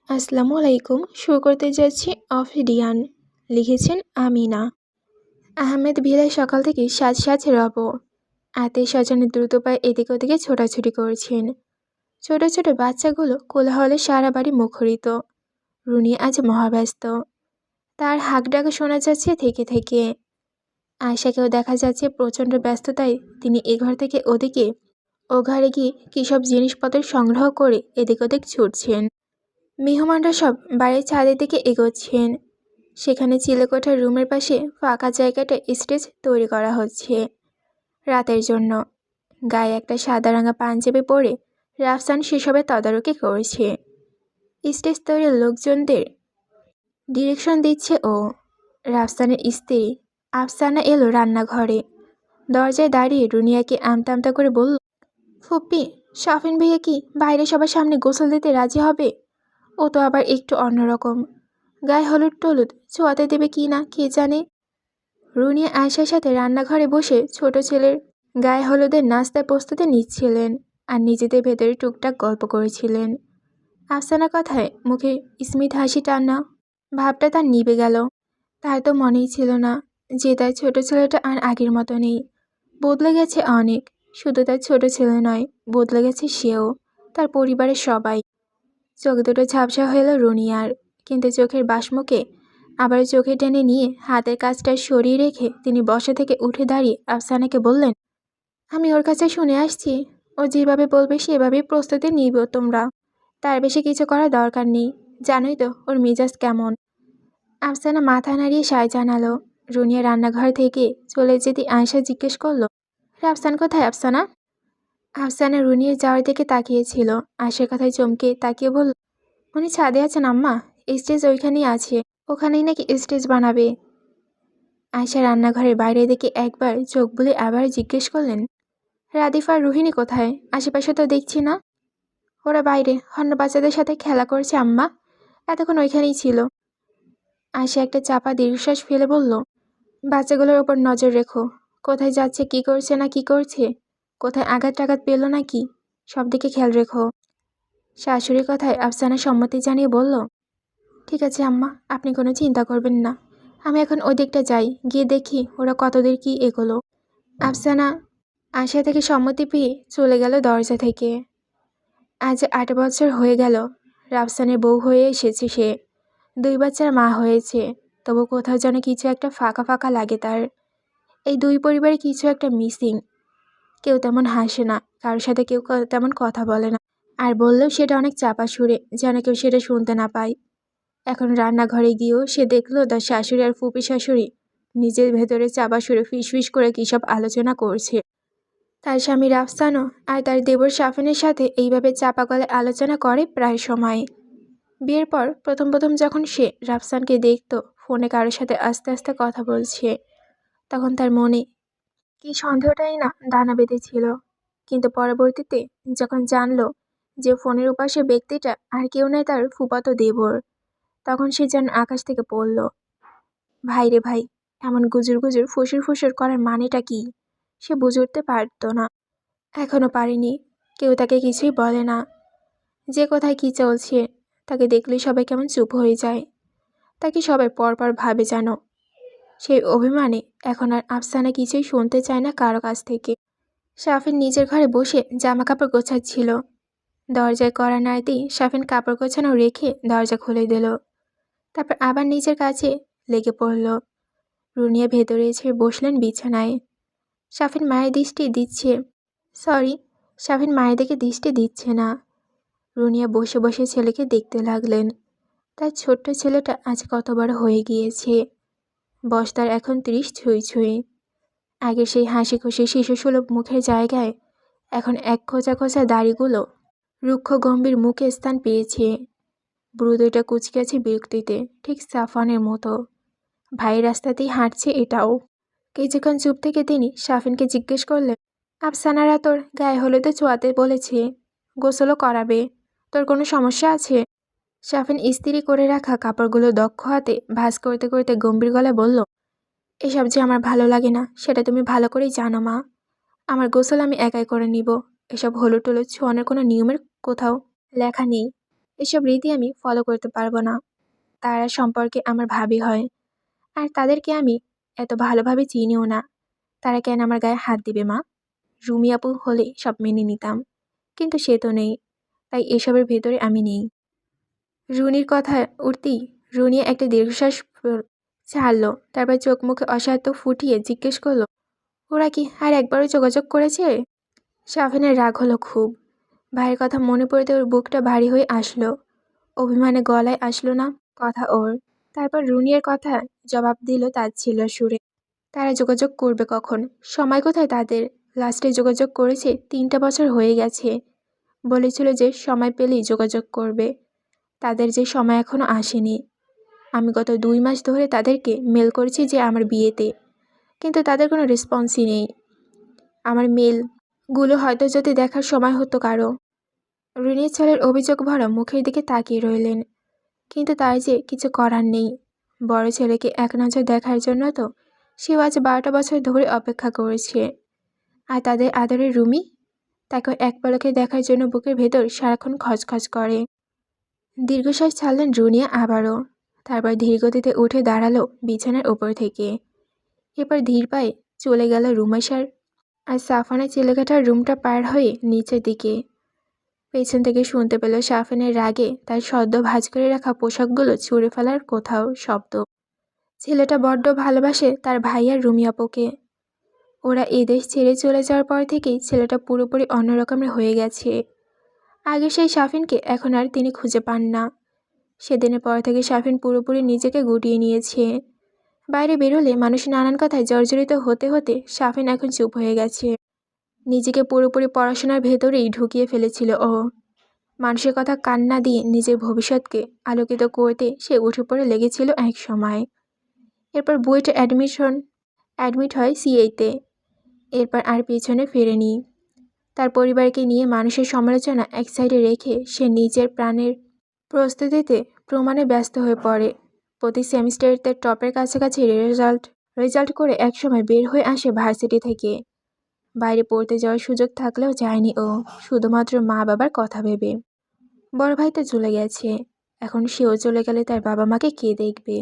আসসালামু আলাইকুম। শুরু করতে যাচ্ছি অফিডিয়ান। লিখেছেন আমিনা আহমেদ। ভিলায় সকাল থেকে সাজ সাজ রব। আত্মীয় স্বজনের দ্রুত পায়ে এদিক ওদিকে ছোটাছুটি করছেন। ছোট ছোট বাচ্চাগুলো কোলাহলে সারা বাড়ি মুখরিত। রুনি আজ মহাব্যস্ত। তার হাঁক ডাকা শোনা যাচ্ছে থেকে থেকে। আয়শাকেও দেখা যাচ্ছে প্রচণ্ড ব্যস্ততায় তিনি এ ঘর থেকে ওদিকে, ও ঘরে গিয়ে কী সব জিনিসপত্র সংগ্রহ করে এদিক ওদিক ছুটছেন। মেহমানরা সব বাড়ির ছাদের দিকে এগোচ্ছেন। সেখানে চিলেকোঠার রুমের পাশে ফাঁকা জায়গাটা স্টেজ তৈরি করা হচ্ছে রাতের জন্য। গায়ে একটা সাদা রাঙা পাঞ্জাবি পরে রাফসান সেসবের তদারকি করছে। স্টেজ তৈরির লোকজনদের ডিরেকশন দিচ্ছে ও। রাফসানের স্ত্রী আফসানা এলো রান্নাঘরে। দরজায় দাঁড়িয়ে রুনিয়াকে আমতা আমতা করে বলল, ফুপ্পি, শাফিন ভাইয়া কি বাইরে সবার সামনে গোসল দিতে রাজি হবে? ও তো আবার একটু অন্যরকম। গায়ে হলুদ টলুদ ছোঁয়াতে দেবে কি না কে জানে। রুনিয়া আয়শার সাথে রান্নাঘরে বসে ছোট ছেলের গায়ে হলুদের নাস্তার প্রস্তুতি নিচ্ছিলেন আর নিজেদের ভেতরে টুকটাক গল্প করেছিলেন। আফসানার কথায় মুখে স্মিত হাসি টানা ভাবটা তার নিভে গেল। তার তো মনেই ছিল না যে তার ছোট ছেলেটা আর আগের মতো নেই। বদলে গেছে অনেক। শুধু তার ছোট ছেলে নয়, বদলে গেছে সেও, তার পরিবারের সবাই। চোখ দুটো ঝাপসা হয়ে এলো রুনিয়ার, কিন্তু চোখের বাসমুখে আবার চোখে টেনে নিয়ে হাতের কাজটা সরিয়ে রেখে তিনি বসা থেকে উঠে দাঁড়িয়ে আফসানাকে বললেন, আমি ওর কাছে শুনে আসছি, ও যেভাবে বলবে সেভাবেই প্রস্তুতি নিব তোমরা। তার বেশি কিছু করার দরকার নেই। জানোই তো ওর মেজাজ কেমন। আফসানা মাথা নাড়িয়ে সায় জানালো। রুনিয়া রান্নাঘর থেকে চলে যেতে আয়শা জিজ্ঞেস করলো, রাফসান কোথায় আফসানা? আফসানা রুনিয়ার যাওয়ার দিকে তাকিয়েছিল। আয়শার কথায় চমকে তাকিয়ে বলল, উনি ছাদে আছেন আম্মা, স্টেজ ওইখানেই আছে, ওখানেই নাকি স্টেজ বানাবে। আয়শা রান্নাঘরের বাইরের দিকে একবার চোখ বুলে আবার জিজ্ঞেস করলেন, রাদিফা আর রোহিণী কোথায়? আশেপাশে তো দেখছি না। ওরা বাইরে অন্য বাচ্চাদের সাথে খেলা করছে আম্মা, এতক্ষণ ওইখানেই ছিল। আয়শা একটা চাপা দীর্ঘশ্বাস ফেলে বলল, বাচ্চাগুলোর ওপর নজর রেখো। কোথায় যাচ্ছে, কি করছে না কি করছে, কোথায় আঘাত টাঘাত পেল নাকি, সব দিকে খেয়াল রেখো। শাশুড়ির কথায় আফসানা সম্মতি জানিয়ে বলল, ঠিক আছে আম্মা, আপনি কোনো চিন্তা করবেন না। আমি এখন ওই দিকটা যাই, গিয়ে দেখি ওরা কতদূর কি এগোলো। আফসানা আশা থেকে সম্মতি পেয়ে চলে গেল দরজা থেকে। আজ 8 বছর হয়ে গেল রাফসানের বউ হয়ে এসেছে সে। 2 বাচ্চার মা হয়েছে। তবু কোথাও যেন কিছু একটা ফাঁকা ফাঁকা লাগে তার। এই 2 পরিবারে কিছু একটা মিসিং। কেউ তেমন হাসে না, কারোর সাথে কেউ তেমন কথা বলে না, আর বললেও সেটা অনেক চাপা সুরে, যেন কেউ সেটা শুনতে না পায়। এখন রান্নাঘরে গিয়েও সে দেখলো তার শাশুড়ি আর ফুপি শাশুড়ি নিজের ভেতরে চাপা সুরে ফিসফিস করে কী সব আলোচনা করছে। তার স্বামী রাফসানও আর তার দেবর শাফিনের সাথে এইভাবে চাপা গলায় আলোচনা করে প্রায় সময়। বিয়ের পর প্রথম প্রথম যখন সে রাফসানকে দেখত ফোনে কারোর সাথে আস্তে আস্তে কথা বলছে, তখন তার মনে কি সন্দেহটাই না দানা বেঁধেছিল। কিন্তু পরবর্তীতে যখন জানলো যে ফোনের উপাসে ব্যক্তিটা আর কেউ নয়, তার ফুফাতো দেবর, তখন সে যেন আকাশ থেকে পড়ল। ভাই রে ভাই, এমন গুজুর গুজুর ফুসুর ফুসুর করার মানেটা কি সে বুঝে উঠতে পারত না, এখনও পারেনি। কেউ তাকে কিছুই বলে না। যে কোথায় কি চলছে তাকে দেখলেই সবাই কেমন চুপ হয়ে যায়, তাকে সবাই পরপর ভাবে যেন। সেই অভিমানে এখন আর আফসানা কিছুই শুনতে চায় না কারো কাছ থেকে। শাফিন নিজের ঘরে বসে জামা কাপড় গোছাচ্ছিল। দরজায় কড়া নাড়তেই শাফিন কাপড় গোছানো রেখে দরজা খুলে দিল। তারপর আবার নিজের কাছে লেগে পড়ল। রুনিয়া ভেতরে এসে বসলেন বিছানায়। শাফিন মায়ের দৃষ্টি দিচ্ছে শাফিন মায়ের দিকে দৃষ্টি দিচ্ছে না। রুনিয়া বসে বসে ছেলেকে দেখতে লাগলেন। তার ছোট্ট ছেলেটা আজ কত বড় হয়ে গিয়েছে। বয়স তার এখন 30 ছুঁই ছুঁই। আগে সেই হাসি খুশি শিশুসুলভ মুখের জায়গায় এখন এক খোঁচা খোঁচা দাড়িগুলো রুক্ষ গম্ভীর মুখে স্থান পেয়েছে। ব্রু দুইটা কুচকে আছে বিরক্তিতে, ঠিক সাফনের মতো। ভাই রাস্তাতেই হাঁটছে এটাও। কিছুক্ষণ চুপ থেকে তিনি শাফিনকে জিজ্ঞেস করলেন, আফসানারা তোর গায়ে হলুদে ছোঁয়াতে বলেছে, গোসলও করাবে, তোর কোনো সমস্যা আছে? শাফিন ইস্ত্রি করে রাখা কাপড়গুলো দক্ষ হাতে ভাঁজ করতে করতে গম্ভীর গলায় বলল, এসব যে আমার ভালো লাগে না সেটা তুমি ভালো করেই জানো মা। আমার গোসল আমি একাই করে নিব। এসব হলুদ টলুদ ছোঁয়ানোর কোনো নিয়মের কোথাও লেখা নেই। এসব রীতি আমি ফলো করতে পারবো না। তারা সম্পর্কে আমার ভাবি হয়, আর তাদেরকে আমি এত ভালোভাবে চিনিও না। তারা কেন আমার গায়ে হাত দিবে মা? রুমি আপু হলে সব মেনে নিতাম, কিন্তু সে তো নেই, তাই এসবের ভেতরে আমি নেই। রুনির কথা উঠতেই রুনিয়া একটা দীর্ঘশ্বাস ছাড়লো, তারপর চোখ মুখে অসহায়ত্ব ফুটিয়ে জিজ্ঞেস করলো, ওরা কি আর একবারও যোগাযোগ করেছে? শাফিনের রাগ হলো খুব। ভাইয়ের কথা মনে পড়তে ওর বুকটা ভারী হয়ে আসলো। অভিমানে গলায় আসলো না কথা ওর। তারপর রুনিয়ার কথা জবাব দিল তাচ্ছিল্য সুরে, তারা যোগাযোগ করবে কখন? সময় কোথায় তাদের? লাস্টে যোগাযোগ করেছে 3টা বছর হয়ে গেছে। বলেছিল যে সময় পেলেই যোগাযোগ করবে। তাদের যে সময় এখনো আসেনি। আমি গত 2 মাস ধরে তাদেরকে মেল করেছি যে আমার বিয়েতে, কিন্তু তাদের কোনো রেসপন্সই নেই। আমার মেলগুলো হয়তো যদি দেখার সময় হতো কারো। রিনির ছেলের অভিযোগ ভরা মুখের দিকে তাকিয়ে রইলেন, কিন্তু তার যে কিছু করার নেই। বড় ছেলেকে এক নজর দেখার জন্য তো সেও আজ 12টা বছর ধরে অপেক্ষা করেছে। আর তাদের আদরের রুমি তাকে এক পলকে দেখার জন্য বুকের ভেতর সারাক্ষণ খচখচ করে। দীর্ঘশ্বাস ছাড়লেন রুনিয়া আবারও। তারপর ধীরগতিতে উঠে দাঁড়ালো বিছানার ওপর থেকে। এরপর ধীর পায়ে চলে গেল রুমাইশার আর সাফানের চিলেকাটার রুমটা পার হয়ে নিচের দিকে। পেছন থেকে শুনতে পেল সাফানের রাগে তার সদ্য ভাঁজ করে রাখা পোশাকগুলো ছুঁড়ে ফেলার কোথাও শব্দ। ছেলেটা বড্ড ভালোবাসে তার ভাই আর রুমি আপুকে। ওরা এদেশ ছেড়ে চলে যাওয়ার পর থেকেই ছেলেটা পুরোপুরি অন্যরকমের হয়ে গেছে। আগে সেই সাফিনকে এখন আর তিনি খুঁজে পান না। সেদিনের পর থেকে সাফিন পুরোপুরি নিজেকে গুটিয়ে নিয়েছে। বাইরে বেরোলে মানুষ নানান কথায় জর্জরিত হতে হতে সাফিন এখন চুপ হয়ে গেছে। নিজেকে পুরোপুরি পড়াশোনার ভেতরেই ঢুকিয়ে ফেলেছিল ও। মানুষের কথা কান্না দিয়ে নিজের ভবিষ্যৎকে আলোকিত করতে সে উঠে পড়ে লেগেছিল এক সময়। এরপর বুয়েটে অ্যাডমিট হয় সিএতে। এরপর আর পিছনে ফেরেনি। তার পরিবারকে নিয়ে মানুষের সমালোচনা এক সাইডে রেখে সে নিজের প্রাণের প্রস্তুতিতে প্রমাণে ব্যস্ত হয়ে পড়ে। প্রতি সেমিস্টারেতে টপের কাছাকাছি রেজাল্ট করে একসময় বের হয়ে আসে ভার্সিটি থেকে। বাইরে পড়তে যাওয়ার সুযোগ থাকলেও যায়নি ও, শুধুমাত্র মা বাবার কথা ভেবে। বড় ভাই তো চলে গেছে, এখন সেও চলে গেলে তার বাবা মাকে কে দেখবে?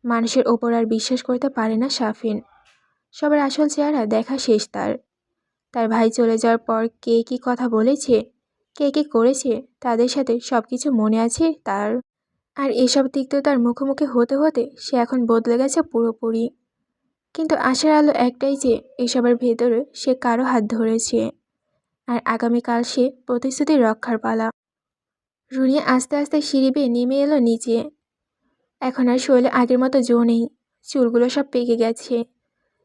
মানুষের ওপর আর বিশ্বাস করতে পারে না সাফিন। সবার আসল চেহারা দেখা শেষ তার। তার ভাই চলে যাওয়ার পর কে কী কথা বলেছে, কে কী করেছে, তাদের সাথে সব কিছু মনে আছে তার। আর এসব তিক্ততার মুখোমুখি হতে হতে সে এখন বদলে গেছে পুরোপুরি। কিন্তু আশার আলো একটাই যে এসবের ভেতরে সে কারো হাত ধরেছে, আর আগামীকাল সে প্রতিশ্রুতি রক্ষার পালা। রুনিয়া আস্তে আস্তে সিঁড়ি বেয়ে নেমে এলো নিচে। এখন আর শরীরে আগের মতো জো নেই। চুলগুলো সব পেকে গেছে।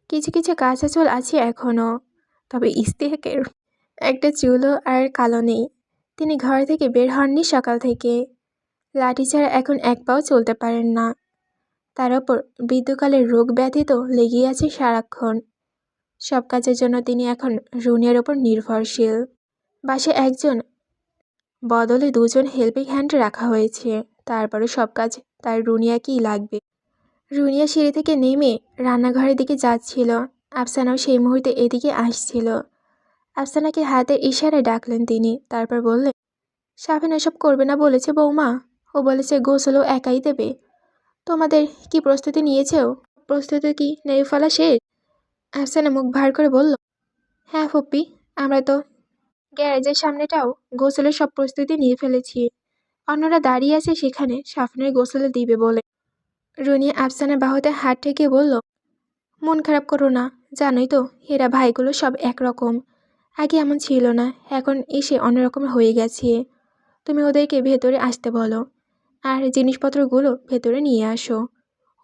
কিছু কিছু কাঁচা চুল আছে এখনও, তবে ইস্তেহাকের একটা চুলও আর কালো নেই। তিনি ঘর থেকে বের হননি সকাল থেকে। লাঠি ছাড়া এখন এক পাও চলতে পারেন না। তার ওপর বৃদ্ধকালের রোগ ব্যাধি তো লেগেই আছে সারাক্ষণ। সব কাজের জন্য তিনি এখন রুনিয়ার ওপর নির্ভরশীল। বাসায় একজন বদলে 2জন হেল্পিং হ্যান্ড রাখা হয়েছে। তারপরে সব কাজ তার রুনিয়াকেই লাগবে। রুনিয়া সিঁড়ি থেকে নেমে রান্নাঘরের দিকে যাচ্ছিল। আফসানাও সেই মুহূর্তে এদিকে আসছিল। আফসানাকে হাতের ইশারায় ডাকলেন তিনি। তারপর বললেন, সাফিন এসব করবে না বলেছে বৌমা। ও বলেছে গোসলও একাই দেবে। তোমাদের কি প্রস্তুতি নিয়েছেও? প্রস্তুতি কি নেই ফেলা শেষ? আফসানা মুখ ভার করে বলল, হ্যাঁ ফুপ্পি, আমরা তো গ্যারেজের সামনেটাও গোসলের সব প্রস্তুতি নিয়ে ফেলেছি। অন্যরা দাঁড়িয়ে আছে সেখানে সাফিনের গোসলে দিবে বলে। রুনিয়া আফসানার বাহুতে হাত ঠেকিয়ে বলল, মন খারাপ করো না, জানোই তো এরা ভাইগুলো সব একরকম। আগে এমন ছিল না, এখন এসে অন্যরকম হয়ে গেছে। তুমি ওদেরকে ভেতরে আসতে বলো, আর জিনিসপত্রগুলো ভেতরে নিয়ে আসো।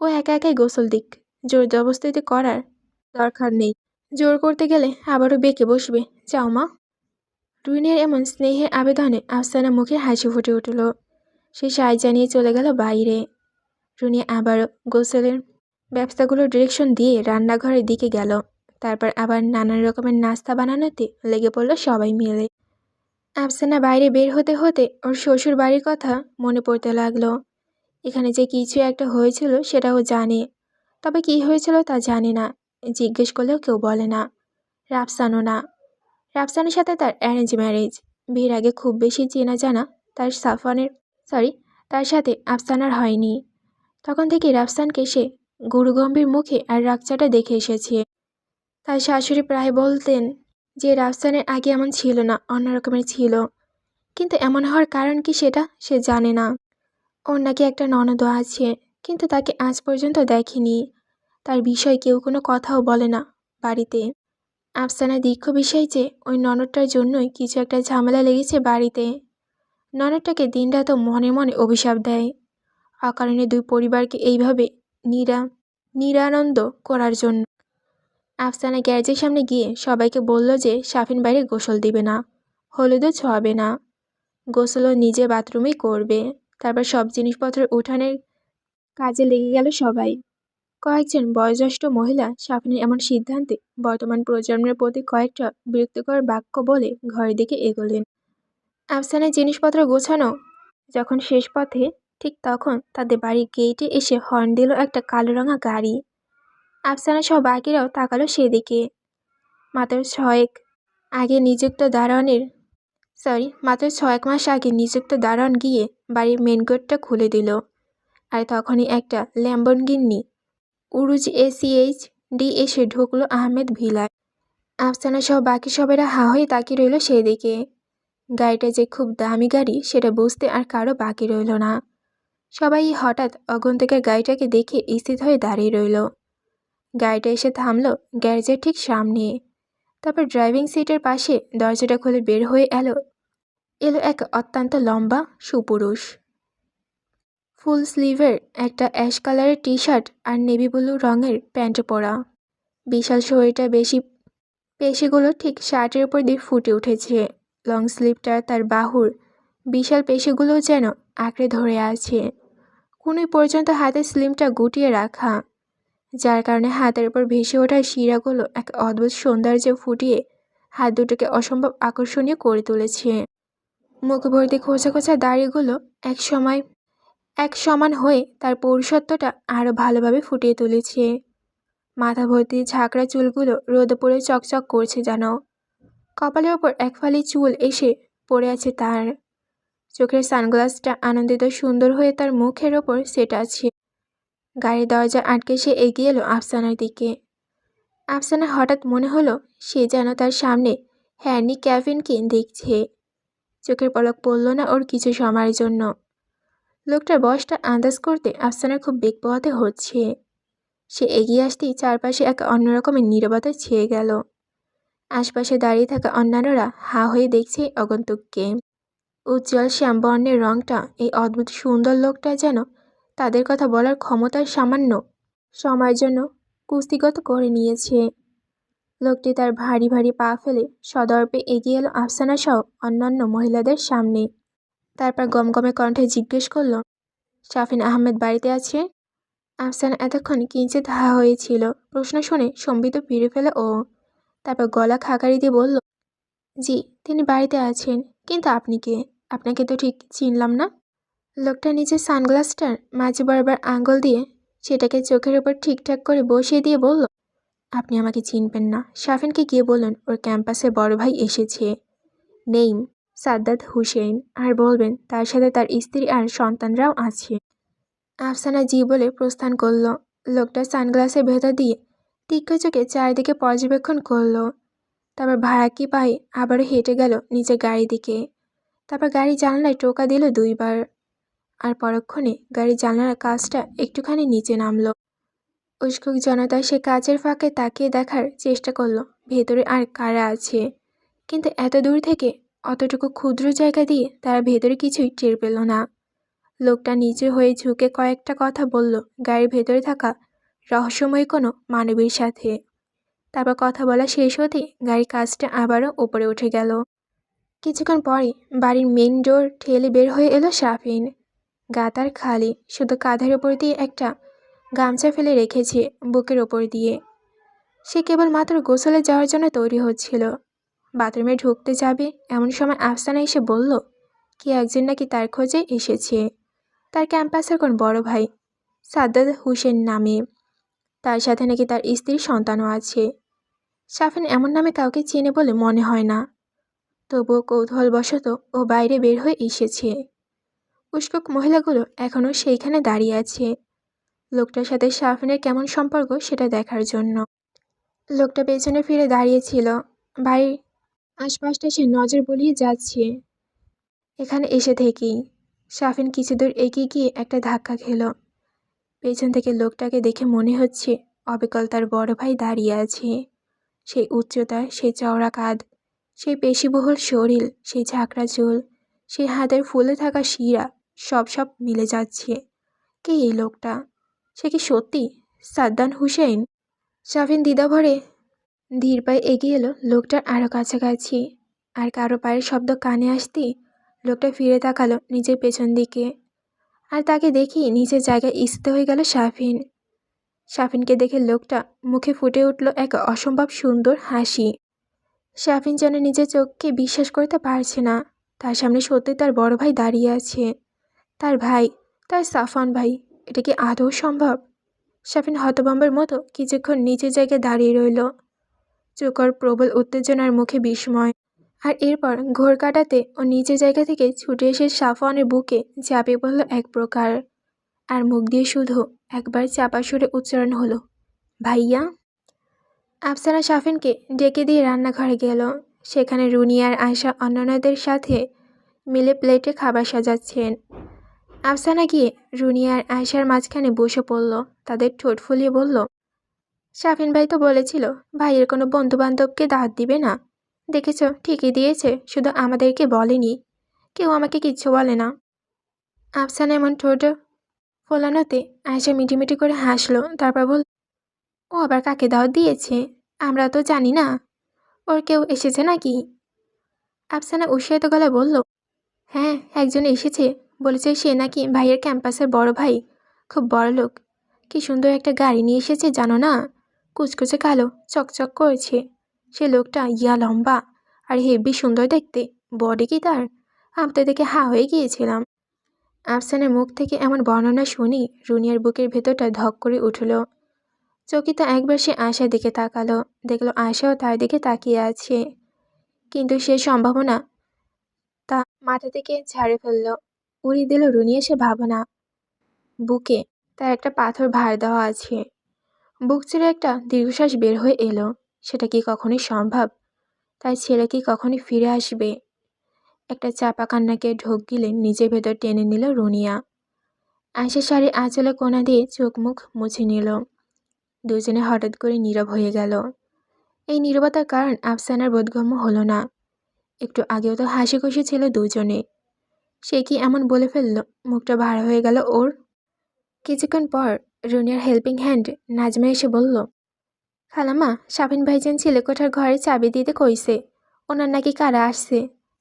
ও একা একাই গোসল দিক, জোর জবরদস্তি করার দরকার নেই। জোর করতে গেলে আবারও বেঁকে বসবে। যাও মা। রুনিয়ার এমন স্নেহের আবেদনে আফসানা মুখে হাসি ফুটে উঠল। সে সায় জানিয়ে চলে গেল বাইরে। রুনিয়া আবার গোসলের ব্যবস্থাগুলোর ডিরেকশন দিয়ে রান্নাঘরের দিকে গেল। তারপর আবার নানান রকমের নাস্তা বানানোতে লেগে পড়ল সবাই মিলে। আফসানা বাইরে বের হতে হতে ওর শ্বশুর বাড়ির কথা মনে পড়তে লাগলো। এখানে যে কিছু একটা হয়েছিল সেটাও জানে, তবে কি হয়েছিল তা জানে না। জিজ্ঞেস করলেও কেউ বলে না, রাফসানও না। রাফসানের সাথে তার অ্যারেঞ্জ ম্যারেজ। বিয়ের আগে খুব বেশি চেনা জানা তার তার সাথে আফসানার হয়নি। তখন থেকে রাফসানকে সে গুরুগম্ভীর মুখে আর রাগচাটা দেখে এসেছে। তার শাশুড়ি প্রায় বলতেন যে রাফসানের আগে এমন ছিল না, অন্যরকমের ছিল। কিন্তু এমন হওয়ার কারণ কি সেটা সে জানে না। ওর নাকি একটা ননদও আছে, কিন্তু তাকে আজ পর্যন্ত দেখেনি। তার বিষয়ে কেউ কোনো কথাও বলে না বাড়িতে। আফসানা দীর্ঘ বিষয় যে ওই ননদটার জন্যই কিছু একটা ঝামেলা লেগেছে বাড়িতে। ননদটাকে দিনরাত মনে মনে অভিশাপ দেয়, অকারণে দুই পরিবারকে এইভাবে নিরানন্দ করার জন্য। আফসানা গ্যারেজের সামনে গিয়ে সবাইকে বলল যে শাফিন বাইরে গোসল দিবে না, হলুদও ছোঁয়াবে না, গোসলও নিজে বাথরুমেই করবে। তারপর সব জিনিসপত্র উঠানের কাজে লেগে গেল সবাই। কয়েকজন বয়োজ্যেষ্ঠ মহিলা শাফিনের এমন সিদ্ধান্তে বর্তমান প্রজন্মের প্রতি কয়েকটা বিরক্তিকর বাক্য বলে ঘরের দিকে এগোলেন। আফসানের জিনিসপত্র গোছানো যখন শেষ পথে, ঠিক তখন তাদের বাড়ির গেটে এসে হর্ন দিল একটা কালো রঙা গাড়ি। আফসানা সহ বাকিরাও তাকালো সেদিকে। মাত্র 6 মাস আগে নিযুক্ত দারোয়ান গিয়ে বাড়ির মেন গেটটা খুলে দিল। আর তখনই একটা ল্যাম্বরগিনি উরুজ SCHD এসে ঢুকলো আহমেদ ভিলায়। আফসানা সহ বাকি সবাইরা হা হয়ে তাকিয়ে রইল সেদিকে। গাড়িটা যে খুব দামি গাড়ি সেটা বুঝতে আর কারো বাকি রইল না। সবাই হঠাৎ অগন্তুকের গাড়িটাকে দেখে স্থির হয়ে দাঁড়িয়ে রইল। গাড়িটা এসে থামলো গ্যারেজের ঠিক সামনে। তারপর ড্রাইভিং সিটের পাশে দরজাটা খুলে বের হয়ে এলো এক অত্যন্ত লম্বা সুপুরুষ। ফুল স্লিভের একটা অ্যাশ কালারের টি-শার্ট আর নেভি ব্লু রঙের প্যান্ট পরা। বিশাল শরীরটা পেশিগুলো ঠিক শার্টের উপর দিয়ে ফুটে উঠেছে। লং স্লিভটা তার বাহুর বিশাল পেশিগুলো যেন আঁকড়ে ধরে আছে। কোনোই পর্যন্ত হাতের স্লিমটা গুটিয়ে রাখা, যার কারণে হাতের উপর ভেসে ওঠা শিরাগুলো এক অদ্ভুত সৌন্দর্যে ফুটিয়ে হাত দুটোকে অসম্ভব আকর্ষণীয় করে তুলেছে। মুখ ভর্তি খোঁচা খোঁচা দাড়িগুলো এক সমান হয়ে তার পৌরুষত্বটা আরও ভালোভাবে ফুটিয়ে তুলেছে। মাথা ভর্তি ঝাঁকড়া চুলগুলো রোদে পড়ে চকচক করছে যেন। কপালের ওপর এক ফালি চুল এসে পড়ে আছে তার। চোখের সানগ্লাসটা আনন্দিত সুন্দর হয়ে তার মুখের ওপর সেট আছে। গাড়ির দরজা আটকে সে এগিয়ে এলো আফসানার দিকে। আফসানা হঠাৎ মনে হলো সে যেন তার সামনে হ্যানি ক্যাভিনকে দেখছে। চোখের পলক পড়ল না ওর কিছু সময়ের জন্য। লোকটার বয়সটা আন্দাজ করতে আফসানার খুব বেগ পোহাতে হচ্ছে। সে এগিয়ে আসতেই চারপাশে এক অন্যরকমের নীরবতা ছেয়ে গেল। আশপাশে দাঁড়িয়ে থাকা অন্যান্যরা হা হয়ে দেখছে আগন্তুককে। উজ্জ্বল শ্যামবর্ণের রংটা এই অদ্ভুত সুন্দর লোকটা যেন তাদের কথা বলার ক্ষমতার সামান্য সময়ের জন্য কুস্তিগত করে নিয়েছে। লোকটি তার ভারী ভারী পা ফেলে সদর্পে এগিয়ে এলো আফসানা সহ অন্যান্য মহিলাদের সামনে। তারপর গমগমে কণ্ঠে জিজ্ঞেস করল, শাফিন আহমেদ বাড়িতে আছে? আফসানা এতক্ষণ কিঞ্চিত হা হয়েছিল। প্রশ্ন শুনে সম্বিত ফিরে ফেলে ও। তারপর গলা খাকারি দিয়ে বলল, জি তিনি বাড়িতে আছেন, কিন্তু আপনি কে? আপনাকে তো ঠিক চিনলাম না। লোকটা নিজের সানগ্লাসটার মাঝে বারবার আঙুল দিয়ে সেটাকে চোখের উপর ঠিকঠাক করে বসিয়ে দিয়ে বলল, আপনি আমাকে চিনবেন না। শাফিনকে গিয়ে বলুন ওর ক্যাম্পাসে বড় ভাই এসেছে, নেইম সাদ্দাত হুসেন, আর বলবেন তার সাথে তার স্ত্রী আর সন্তানরাও আছে। আফসানা জি বলে প্রস্থান করল। লোকটা সানগ্লাসের ভেতর দিয়ে তীক্ষ্ণ চোখে চারিদিকে পর্যবেক্ষণ করল। তারপর ভাড়াকি পায়ে আবারও হেঁটে গেল নিজের গাড়ির দিকে। তারপর গাড়ির জানলায় টোকা দিল 2 বার। আর পরক্ষণে গাড়ির জানলার কাঁচটা একটুখানি নিচে নামলো। উস্কুক জনতা সে কাচের ফাঁকে তাকিয়ে দেখার চেষ্টা করলো ভেতরে আর কারা আছে, কিন্তু এত দূর থেকে অতটুকু ক্ষুদ্র জায়গা দিয়ে তারা ভেতরে কিছুই টের পেল না। লোকটা নিচু হয়ে ঝুঁকে কয়েকটা কথা বলল গাড়ির ভেতরে থাকা রহস্যময় কোনো মানবীর সাথে। তারপর কথা বলা শেষ হতেই গাড়ির কাঁচটা আবারও উপরে উঠে গেল। কিছুক্ষণ পরে বাড়ির মেন ডোর ঠেলে বের হয়ে এলো শাফিন। গা তার খালি, শুধু কাঁধের ওপর দিয়ে একটা গামছা ফেলে রেখেছে বুকের ওপর দিয়ে। সে কেবলমাত্র গোসলে যাওয়ার জন্য তৈরি হচ্ছিল। বাথরুমে ঢুকতে যাবে এমন সময় আফসানা এসে বলল, কি একজন নাকি তার খোঁজে এসেছে। তার ক্যাম্পাসের কোন বড় ভাই সাদ্দাত হুসেন নামে, তার সাথে নাকি তার স্ত্রীর সন্তানও আছে। শাফিন এমন নামে কাউকে চেনে বলে মনে হয় না। তবুও কৌতূহলবশত ও বাইরে বের হয়ে এসেছে। উস্কোক মহিলাগুলো এখনও সেইখানে দাঁড়িয়ে আছে, লোকটার সাথে শাফিনের কেমন সম্পর্ক সেটা দেখার জন্য। লোকটা পেছনে ফিরে দাঁড়িয়েছিল, বাড়ির আশপাশটা সে নজর বুলিয়ে যাচ্ছে। এখানে এসে থেকেই শাফিন কিছু দূর এগিয়ে গিয়ে একটা ধাক্কা খেল। পেছন থেকে লোকটাকে দেখে মনে হচ্ছে অবিকল তার বড় ভাই দাঁড়িয়ে আছে। সেই উচ্চতা, সেই চওড়া কাঁধ, সেই পেশিবহুল শরীর, সেই ঝাঁকড়া চুল, সেই হাতের ফুলে থাকা শিরা, সব মিলে যাচ্ছে। কে এই লোকটা? সে কি সত্যি সাদ্দাম হুসেইন? শাফিন দ্বিধাভরে ধীর পায়ে এগিয়ে এলো লোকটার আরও কাছাকাছি। আর কারো পায়ের শব্দ কানে আসতেই লোকটা ফিরে তাকালো নিজের পেছন দিকে। আর তাকে দেখেই নিজের জায়গায় স্থিত হয়ে গেল শাফিন। শাফিনকে দেখে লোকটা মুখে ফুটে উঠল এক অসম্ভব সুন্দর হাসি। শাফিন যেন নিজের চোখকে বিশ্বাস করতে পারছে না। তার সামনে সত্যি তার বড় ভাই দাঁড়িয়ে আছে। তার ভাই, তার সাফওয়ান ভাই। এটা কি আদৌ সম্ভব? শাফিন হতভম্বের মতো কিছুক্ষণ নিচের জায়গায় দাঁড়িয়ে রইল, চোখর প্রবল উত্তেজনার মুখে বিস্ময়। আর এরপর ঘোর কাটাতে ও নিচের জায়গা থেকে ছুটে এসে সাফওয়ানের বুকে ঝাঁপিয়ে পড়ল এক প্রকার। আর মুখ দিয়ে শুধু একবার চাপা সুরে উচ্চারণ হলো, ভাইয়া। আফসানা শাফিনকে ডেকে দিয়ে রান্নাঘরে গেল। সেখানে রুনি আর আয়শা অন্যান্যদের সাথে মিলে প্লেটে খাবার সাজাচ্ছেন। আফসানা গিয়ে রুনি আর আয়শার মাঝখানে বসে পড়ল। তাদের ঠোঁট ফুলিয়ে বলল, শাফিন ভাই তো বলেছিল ভাইয়ের কোনো বন্ধু বান্ধবকে দাওয়াত দিবে না। দেখেছ, ঠিকই দিয়েছে, শুধু আমাদেরকে বলেনি। কেউ আমাকে কিচ্ছু বলে না। আফসানা এমন ঠোঁট ফোলানোতে আয়শা মিটিমিটি করে হাসলো। তারপর বল, ও আবার কাকে দাওয়াত দিয়েছে? আমরা তো জানি না। ওর কেউ এসেছে নাকি? আফসানা উৎসাহিত গলায় বলল, হ্যাঁ, একজন এসেছে। বলেছে সে নাকি ভাইয়ের ক্যাম্পাসের বড় ভাই, খুব বড় লোক। কি সুন্দর একটা গাড়ি নিয়ে এসেছে জানো না? কুচকুচে কালো, চকচক করেছে। সে লোকটা ইয়া লম্বা আর হেব্বি সুন্দর দেখতে। বডি কি তার! আমি তো দেখে হা হয়ে গিয়েছিলাম। আফসানের মুখ থেকে এমন বর্ণনা শুনি রুনিয়ার বুকের ভেতরটা ধক করে উঠল। চকিত একবার সে আয়শার দিকে তাকালো, দেখলো আয়শাও তার দিকে তাকিয়ে আছে। কিন্তু সে সম্ভাবনা তা মাথা থেকে ঝাড়ে ফেলল। উড়িয়ে দিল রুনিয়া সে ভাবনা। বুকে তার একটা পাথর ভার দেওয়া আছে। বুক ছেড়ে একটা দীর্ঘশ্বাস বের হয়ে এলো। সেটা কি কখনোই সম্ভব? তার ছেলে কি কখনই ফিরে আসবে? একটা চাপা কান্নাকে ঢোক গিলে নিজের ভেতর টেনে নিল রুনিয়া। আয়শা শাড়ির আঁচলে কোনা দিয়ে চোখ মুখ মুছে নিল। দুজনে হঠাৎ করে নীরব হয়ে গেল। এই নীরবতার কারণ আফসানার বোধগম্য হলো না। একটু আগেও তো হাসি খুশি ছিল দুজনে। সে কি এমন বলে ফেলল? মুখটা ভার হয়ে গেল ওর। কিছুক্ষণ পর রুনিয়ার হেল্পিং হ্যান্ড নাজমা এসে বলল, খালাম্মা, শাফিন ভাইজান ছেলেকোঠার ঘরে চাবি দিতে কইছে। ওনার নাকি কারা আসছে,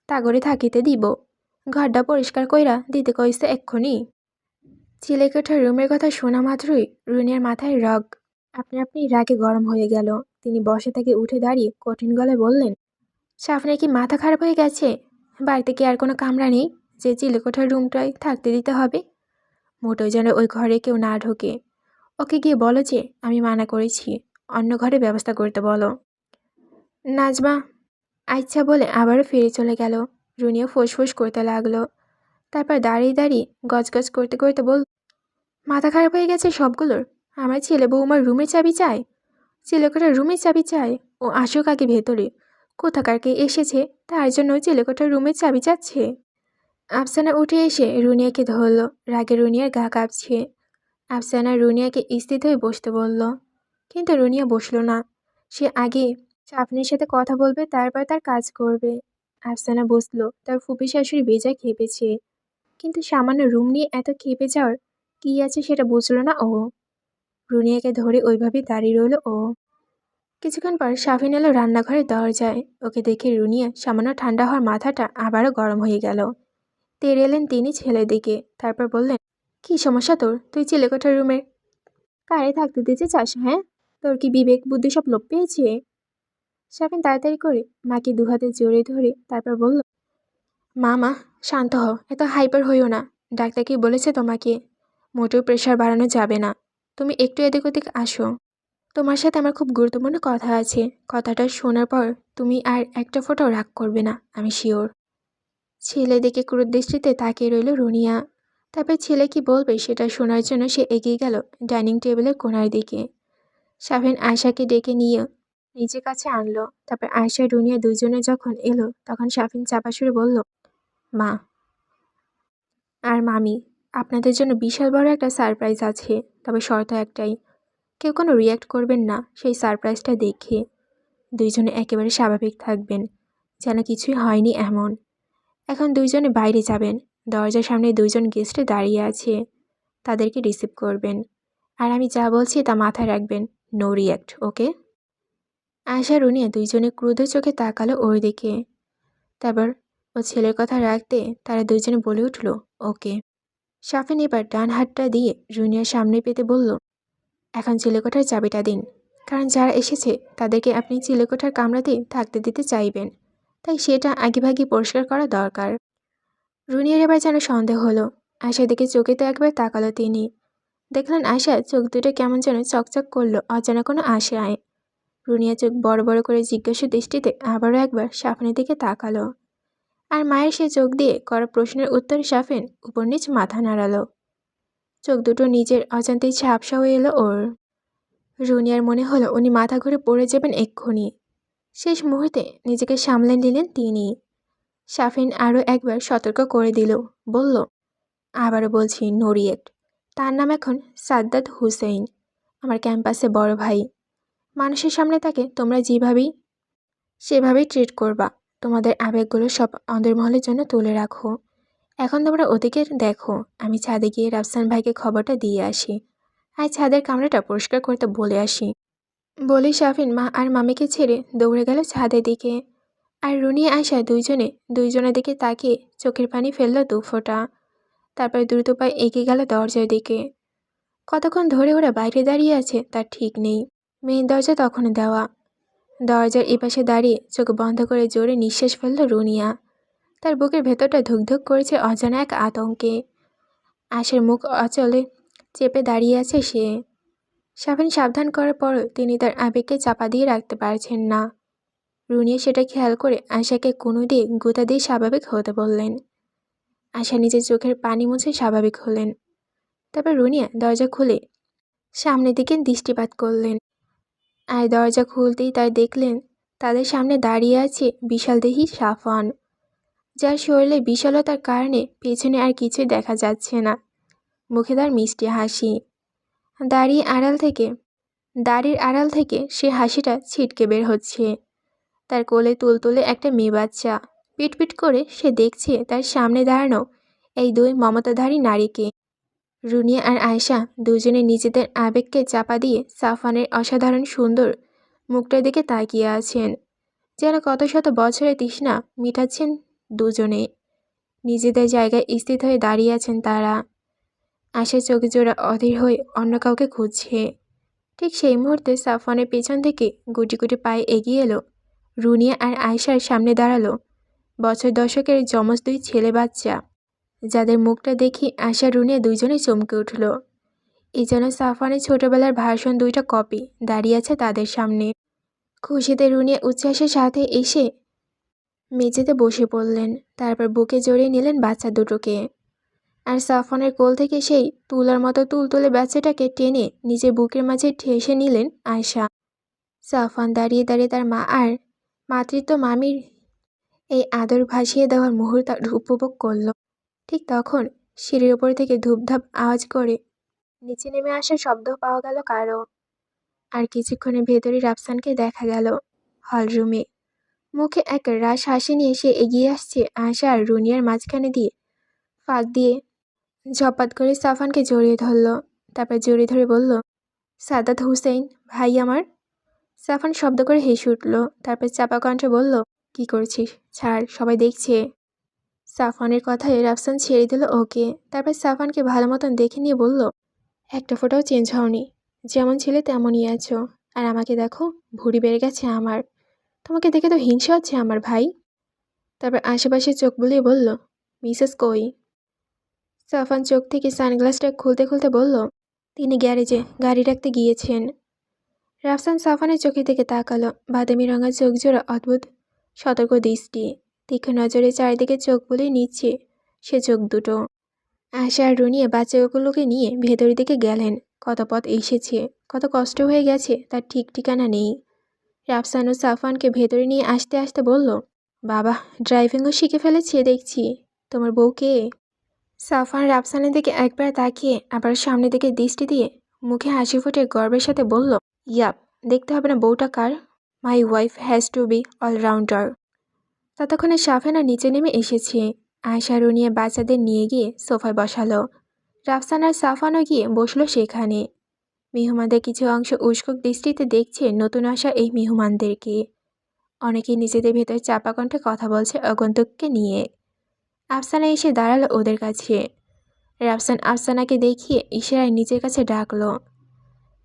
তাগরে থাকিতে দিব। ঘরটা পরিষ্কার কইরা দিতে কইছে এক্ষুনি। ছেলেকোঠার রুমের কথা শোনা মাত্রই রুনিয়ার মাথায় আপনি রাগে গরম হয়ে গেল। তিনি বসা থেকে উঠে দাঁড়িয়ে কঠিন গলায় বললেন, শাফিনের কি মাথা খারাপ হয়ে গেছে? বাড়িতে কি আর কোনো কামরা নেই যে চিলেকোঠার রুমটাই থাকতে দিতে হবে? মোটেও যেন ওই ঘরে কেউ না ঢোকে। ওকে গিয়ে বলো যে আমি মানা করেছি, অন্য ঘরে ব্যবস্থা করতে বলো। নাজমা আচ্ছা বলে আবারও ফিরে চলে গেল। রুনিয়া ফোঁস করতে লাগলো। তারপর দাঁড়িয়ে দাঁড়িয়ে গজগজ করতে করতে বল, মাথা খারাপ হয়ে গেছে সবগুলোর। আমার ছেলে বৌমার রুমের চাবি চায়, চিলেকোঠার রুমের চাবি চায়। ও আসুক আগে ভেতরে। কোথাকার কে এসেছে তার জন্য চিলেকোঠার রুমের চাবি চাচ্ছে। আফসানা উঠে এসে রুনিয়াকে ধরল। রাগে রুনিয়ার গা কাঁপছে। আফসানা রুনিয়াকে স্থির হয়ে বসতে বলল, কিন্তু রুনিয়া বসলো না। সে আগে শাফিনের সাথে কথা বলবে, তারপর তার কাজ করবে। আফসানা বসলো। তার ফুপি শাশুড়ি বেজায় খেপেছে, কিন্তু সামান্য রুম নিয়ে এত খেপে যাওয়ার কি আছে সেটা বুঝলো না ও। রুনিয়াকে ধরে ওইভাবে দাঁড়িয়ে রইল ও। কিছুক্ষণ পর শাফিন এলো রান্নাঘরের দরজায়। ওকে দেখে রুনিয়া সামান্য ঠান্ডা হওয়ার মাথাটা আবারও গরম হয়ে গেল। তেড়ে এলেন তিনি ছেলের দিকে। তারপর বললেন, কি সমস্যা তোর? তুই চিলেকোঠার রুমের কারে থাকতে দিতে চাস? হ্যাঁ, তোর কি বিবেক বুদ্ধি সব লোপ পেয়েছে? শাফিন তাড়াতাড়ি করে মাকে দুহাতে জড়িয়ে ধরে তারপর বলল, মা শান্ত হও, এত হাইপার হইও না। ডাক্তার কি বলেছে তোমাকে? মোটেও প্রেশার বাড়ানো যাবে না। তুমি একটু এদিক ওদিক আসো। তোমার সাথে আমার খুব গুরুত্বপূর্ণ কথা আছে। কথাটা শোনার পর তুমি আর একটা ফোঁটাও রাগ করবে না, আমি শিওর। ছেলে দেখে ক্রুর দৃষ্টিতে তাকিয়ে রইল রুনিয়া। তারপর ছেলে কি বলবে সেটা শোনার জন্য সে এগিয়ে গেল ডাইনিং টেবিলের কোণার দিকে। শাফিন আয়শাকে ডেকে নিয়ে নিজের কাছে আনলো। তারপর আয়শা রুনিয়া দুইজনে যখন এলো তখন শাফিন চাপা সুরে বলল, মা আর মামি, আপনাদের জন্য বিশাল বড় একটা সারপ্রাইজ আছে। তবে শর্ত একটাই, কেউ কোনো রিয়্যাক্ট করবেন না সেই সারপ্রাইজটা দেখে। দুইজনে একেবারে স্বাভাবিক থাকবেন, যেন কিছুই হয়নি এমন। এখন দুইজনে বাইরে যাবেন। দরজার সামনে দুইজন গেস্টে দাঁড়িয়ে আছে, তাদেরকে রিসিভ করবেন। আর আমি যা বলছি তা মাথায় রাখবেন, নো রিয়্যাক্ট, ওকে? আয়শা রুনিয়া দুইজনে ক্রুদ্ধ চোখে তাকালো ওর দিকে। তারপর ও ছেলের কথা রাখতে তারা দুইজনে বলে উঠল, ওকে। শাফিন এবার ডান হাতটা দিয়ে রুনিয়ার সামনে পেতে বলল, এখন চিলেকোঠার চাবিটা দিন, কারণ যারা এসেছে তাদেরকে আপনি চিলেকোঠার কামরাতেই থাকতে দিতে চাইবেন, তাই সেটা আগেভাগে পরিষ্কার করা দরকার। রুনিয়ার এবার যেন সন্দেহ হলো। আয়শার দিকে চোখেতে একবার তাকালো তিনি। দেখলেন আয়শা চোখ দুটো কেমন যেন চকচক করলো অজানা কোনো আশায়। রুনিয়া চোখ বড় বড় করে জিজ্ঞাসা দৃষ্টিতে আবারও একবার শাফিনের দিকে তাকালো। আর মায়ের সে চোখ দিয়ে করা প্রশ্নের উত্তরে শাফিন উপর নিচ মাথা নাড়ালো। চোখ দুটো নিজের অজান্তেই ঝাপসা হয়ে এলো ওর। রুনিয়ার মনে হলো উনি মাথা ঘুরে পড়ে যাবেন এক্ষুনি। শেষ মুহূর্তে নিজেকে সামলে নিলেন তিনি। শাফিন আরও একবার সতর্ক করে দিল, বলল, আবারও বলছি নো রিয়্যাক্ট। তার নাম এখন সাদ্দাত হুসেইন, আমার ক্যাম্পাসে বড় ভাই। মানুষের সামনে তাকে তোমরা যেভাবেই সেভাবেই ট্রিট করবা। তোমাদের আবেগগুলো সব অন্দরমহলের জন্য তুলে রাখো। এখন তোমরা ওদিকে দেখো, আমি ছাদে গিয়ে রাফসান ভাইকে খবরটা দিয়ে আসি, আর ছাদের কামরাটা পরিষ্কার করতে বলে আসি। বলেই শাফিন মা আর মামিকে ছেড়ে দৌড়ে গেল ছাদের দিকে। আর রুনিয়া আয়শা দুইজনের দিকে তাকিয়ে চোখের পানি ফেলল দুফোঁটা। তারপর দ্রুত পায়ে এগিয়ে গেল দরজার দিকে। কতক্ষণ ধরে ওরা বাইরে দাঁড়িয়ে আছে তার ঠিক নেই। মেইন দরজা তখনও দেওয়া। দরজার এপাশে দাঁড়িয়ে চোখ বন্ধ করে জোরে নিঃশ্বাস ফেলল রুনিয়া। তার বুকের ভেতরটা ধুকধুক করেছে অজানা এক আতঙ্কে। আশার মুখ অচলে চেপে দাঁড়িয়ে আছে সে। শাফিন সাবধান করার পরও তিনি তার আবেগকে চাপা দিয়ে রাখতে পারছেন না। রুনিয়া সেটা খেয়াল করে আশাকে কোনো দিয়ে গুঁতা দিয়ে স্বাভাবিক হতে বললেন। আশা নিজের চোখের পানি মুছে স্বাভাবিক হলেন। তারপর রুনিয়া দরজা খুলে সামনের দিকে দৃষ্টিপাত করলেন। আর দরজা খুলতেই তার দেখলেন তাদের সামনে দাঁড়িয়ে আছে বিশালদেহী সাফন, যার শরীরে বিশালতার কারণে পেছনে আর কিছুই দেখা যাচ্ছে না। মুখে তার মিষ্টি হাসি। দাড়ির আড়াল থেকে সে হাসিটা ছিটকে বের হচ্ছে। তার কোলে তুলতুলে একটা মেয়ে বাচ্চা। পিটপিট করে সে দেখছে তার সামনে দাঁড়ানো এই দুই মমতাধারী নারীকে। রুনিয়া আর আয়শা দুজনে নিজেদের আবেগকে চাপা দিয়ে সাফানের অসাধারণ সুন্দর মুখটার দিকে তাকিয়ে আছেন, যেন কত শত বছরের তৃষ্ণা মিটাচ্ছেন দুজনে। নিজেদের জায়গায় স্থির হয়ে দাঁড়িয়ে আছেন তারা। আশা চোখ জোড়া অধীর হয়ে অন্য কাউকে খুঁজছে। ঠিক সেই মুহূর্তে সাফওয়ানের পেছন থেকে গুটি গুটি পায়ে এগিয়ে এলো। রুনিয়া আর আয়শার সামনে দাঁড়ালো বছর দশকের যমজ দুই ছেলে বাচ্চা, যাদের মুখটা দেখি আশা রুনিয়া দুইজনে চমকে উঠল। এই যেন সাফওয়ানের ছোটবেলার ভার্সন দুইটা কপি দাঁড়িয়ে আছে তাদের সামনে। খুশিতে রুনিয়া উচ্ছ্বাসের সাথে এসে মেঝেতে বসে পড়লেন। তারপর বুকে জড়িয়ে নিলেন বাচ্চা দুটোকে। আর সাফওয়ানের কোল থেকে সেই তুলার মতো তুলতুলে বাচ্চাটাকে টেনে নিজের বুকের মাঝে ঠেসে নিলেন আয়শা। সাফওয়ান দাঁড়িয়ে দাঁড়িয়ে তার মা আর মাতৃত্ব মামির এই আদর ভাসিয়ে দেওয়ার মুহূর্ত উপভোগ করল। ঠিক তখন সিঁড়ির ওপর থেকে ধূপধাপ আওয়াজ করে নিচে নেমে আসার শব্দ পাওয়া গেল কারো। আর কিছুক্ষণের ভেতরই রাফসানকে দেখা গেল হলরুমে। মুখে এক রাস হাসি নিয়ে সে এগিয়ে আসছে আয়শা আর রুনিয়ার মাঝখানে দিয়ে ফাঁক দিয়ে ঝপাত করে সাফওয়ানকে জড়িয়ে ধরল। তারপর জড়িয়ে ধরে বলল, সাদ্দাত হুসেইন ভাই আমার। সাফওয়ান শব্দ করে হেসে উঠল। তারপর চাপা কণ্ঠে বলল, কি করছিস, ছাড়, সবাই দেখছে। সাফওয়ানের কথায় রাফসান ছেড়ে দিল ওকে। তারপর সাফওয়ানকে ভালো মতন দেখে নিয়ে বলল, একটা ফোঁটাও চেঞ্জ হওনি, যেমন ছিলে তেমনই আছো। আর আমাকে দেখো, ভুঁড়ি বেড়ে গেছে আমার। তোমাকে দেখে তো হিংসা হচ্ছে আমার ভাই। তারপর আশেপাশে চোখ বুলিয়ে বলল, মিসেস কই? সাফওয়ান চোখ থেকে সানগ্লাসটা খুলতে খুলতে বলল, তিনি গ্যারেজে গাড়ি রাখতে গিয়েছেন। রাফসান সাফানের চোখের দিকে তাকালো। বাদামি রঙা চোখ জোড়া, অদ্ভুত সতর্ক দৃষ্টি, তীক্ষ্ণ নজরে চারিদিকে চোখ বুলিয়ে নিচ্ছে সে চোখ দুটো। আশা আর রুনিয়া বাচ্চাগুলোকে নিয়ে ভেতরের দিকে গেলেন। কত পথ এসেছে, কত কষ্ট হয়ে গেছে তার ঠিক ঠিকানা নেই। রাফসান ও সাফানকে ভেতরে নিয়ে আসতে আসতে বলল, বাবা ড্রাইভিংও শিখে ফেলেছে দেখছি। তোমার বউ কে? সাফান রাফসানের দিকে একবার তাকিয়ে আবার সামনের দিকে দৃষ্টি দিয়ে মুখে হাসি ফুটে গর্বের সাথে বলল, ইয়াপ, দেখতে হবে না বউটা কার? My wife has to be allrounder. ততক্ষণে সাফানা নিচে নেমে এসেছে। আয়শা রুনিয়া বাচ্চাদের নিয়ে গিয়ে সোফায় বসালো। রাফসান আর সাফানও গিয়ে বসলো সেখানে। মেহমানদের কিছু অংশ উস্কুক দৃষ্টিতে দেখছে নতুন আসা এই মেহমানদেরকে। অনেকেই নিজেদের ভেতর চাপা কণ্ঠে কথা বলছে আগন্তুককে নিয়ে। আফসানা এসে দাঁড়ালো ওদের কাছে। রাফসান আফসানাকে দেখিয়ে ইশারায় নিজের কাছে ডাকলো।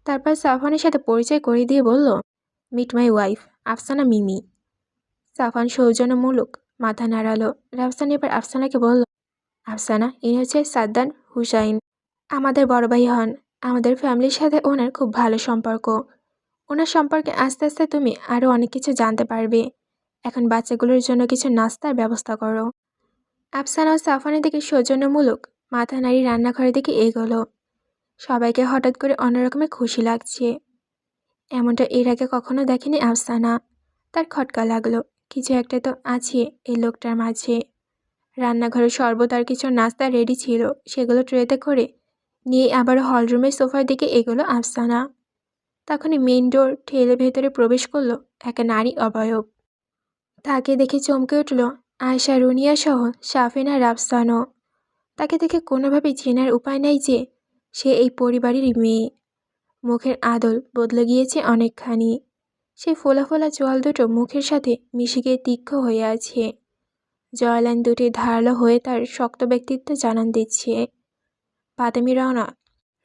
তারপর সাফানের সাথে পরিচয় করিয়ে দিয়ে বলল, মিট মাই ওয়াইফ আফসানা মিমি। সাফান সৌজন্যমূলক মাথা নাড়ালো। রাফসান এবার আফসানাকে বলল, আফসানা, ইনি হচ্ছে সাদ্দান হুসাইন, আমাদের বড় ভাই হন। আমাদের ফ্যামিলির সাথে ওনার খুব ভালো সম্পর্ক। ওনার সম্পর্কে আস্তে আস্তে তুমি আরও অনেক কিছু জানতে পারবে। এখন বাচ্চাগুলোর জন্য কিছু নাস্তার ব্যবস্থা করো। আফসানা ও সাফানের দিকে সৌজন্যমূলক মাথা নাড়ি রান্নাঘরের দিকে এগোলো। সবাইকে হঠাৎ করে অন্যরকমের খুশি লাগছে। এমনটা এর আগে কখনো দেখেনি আফসানা। তার খটকা লাগলো, কিছু একটা তো আছে এই লোকটার মাঝে। রান্নাঘরে শরবত আর কিছু নাস্তা রেডি ছিল, সেগুলো ট্রেতে করে নিয়ে আবারও হলরুমের সোফার দিকে এগোলো আফসানা। তখনই মেইন ডোর ঠেলে ভেতরে প্রবেশ করলো এক নারী অবয়ব। তাকে দেখে চমকে উঠল আয়শা রুনিয়া সহ সাফিনা রাফসানও। তাকে দেখে কোনোভাবেই চেনার উপায় নেই যে সে এই পরিবারেরই মেয়ে। মুখের আদল বদলে গিয়েছে অনেকখানি। সেই ফোলা ফোলা চোয়াল দুটো মুখের সাথে মিশে গিয়ে তীক্ষ্ণ হয়ে আছে। জয়লাইন দুটি ধারালো হয়ে তার শক্ত ব্যক্তিত্ব জানান দিচ্ছে। বাদামি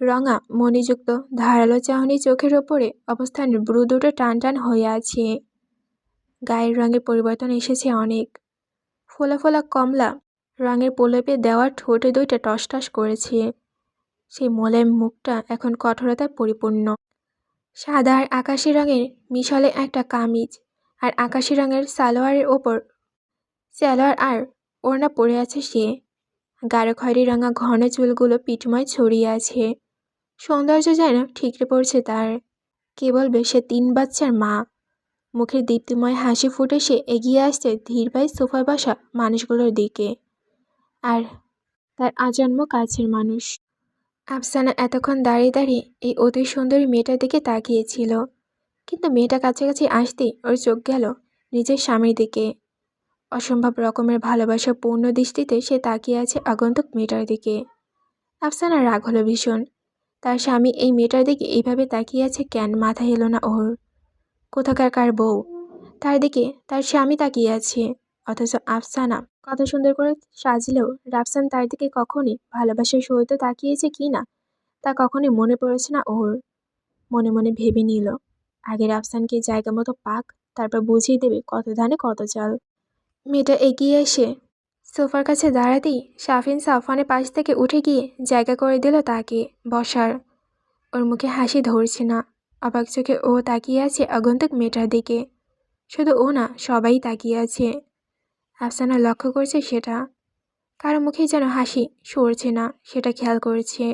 রঙা মণিযুক্ত ধারালো চাহনি চোখের ওপরে অবস্থান, ব্রু দুটো টান টান হয়ে আছে। গায়ের রঙের পরিবর্তন এসেছে অনেক। ফোলা ফোলা কমলা রঙের প্রলেপে দেওয়া ঠোঁটে দুইটা টস টস করেছে। সেই মোলায়েম মুখটা এখন কঠোরতায় পরিপূর্ণ। সাদা আর আকাশি রঙের মিশালে একটা কামিজ আর আকাশি রঙের সালোয়ারের ওপর আর ওড়না পরে আছে সে। গাঢ় খয়েরি রঙা ঘন চুলগুলো পিঠময় ছড়িয়ে আছে। সৌন্দর্য যেন ঠিকরে পড়ছে তার। কে বলবে সে 3 বাচ্চার মা। মুখের দীপ্তিময় হাসি ফুটে সে এগিয়ে আসছে ধীর পায়ে সোফায় বসা মানুষগুলোর দিকে। আর তার আজন্ম কাছের মানুষ। আফসানা এতক্ষণ দাঁড়িয়ে দাঁড়িয়ে এই অতি সুন্দরী মেয়েটার দিকে তাকিয়েছিল, কিন্তু মেয়েটা কাছাকাছি আসতেই ওর চোখ গেল নিজের স্বামীর দিকে। অসম্ভব রকমের ভালোবাসা পূর্ণ দৃষ্টিতে সে তাকিয়ে আছে আগন্তুক মেয়েটার দিকে। আফসানার রাগ হলো ভীষণ। তার স্বামী এই মেয়েটার দিকে এইভাবে তাকিয়ে আছে কেন, মাথায় এলো না ওর। কোথাকার কার বউ, তার দিকে তার স্বামী তাকিয়ে আছে। অথচ আফসানা কত সুন্দর করে সাজলেও রাফসান তার দিকে কখনই ভালোবাসার সহিত তাকিয়েছে কি না তা কখনই মনে পড়েছে না ওর। মনে মনে ভেবে নিল, আগে রাফসানকে জায়গা মতো পাক, তারপর বুঝিয়ে দেবে কত ধানে কত চাল। মেয়েটা এগিয়ে এসে সোফার কাছে দাঁড়াতেই সাফানের পাশ থেকে উঠে গিয়ে জায়গা করে দিল তাকে বসার। ওর মুখে হাসি ধরছে না। অবাক চোখে ও তাকিয়ে আছে আগন্তুক মেয়েটার দিকে। শুধু ও না, সবাই তাকিয়ে আছে। আফসানা লক্ষ্য করছে সেটা। কারো মুখে যেন হাসি সরছে না, সেটা খেয়াল করেছে।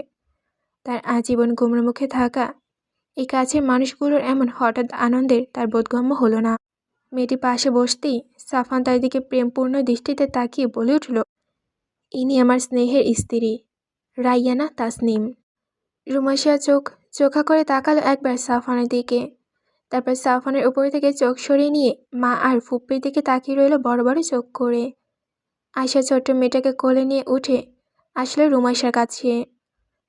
তার আজীবন গুমরা মুখে থাকা এই কাছের মানুষগুলোর এমন হঠাৎ আনন্দের তার বোধগম্য হলো না। মেয়েটি পাশে বসতেই সাফান তার দিকে প্রেমপূর্ণ দৃষ্টিতে তাকিয়ে বলে উঠল, ইনি আমার স্নেহের স্ত্রী, রাইয়ানা তাসনিম। রুমাইশা চোখা করে তাকালো একবার সাফানের দিকে, তারপর সাফানের উপর থেকে চোখ সরিয়ে নিয়ে মা আর ফুপ্পির দিকে তাকিয়ে রইল বড় বড় চোখ করে। আয়শা ছোট্ট মেয়েটাকে কোলে নিয়ে উঠে আসলো রুমাইশার কাছে।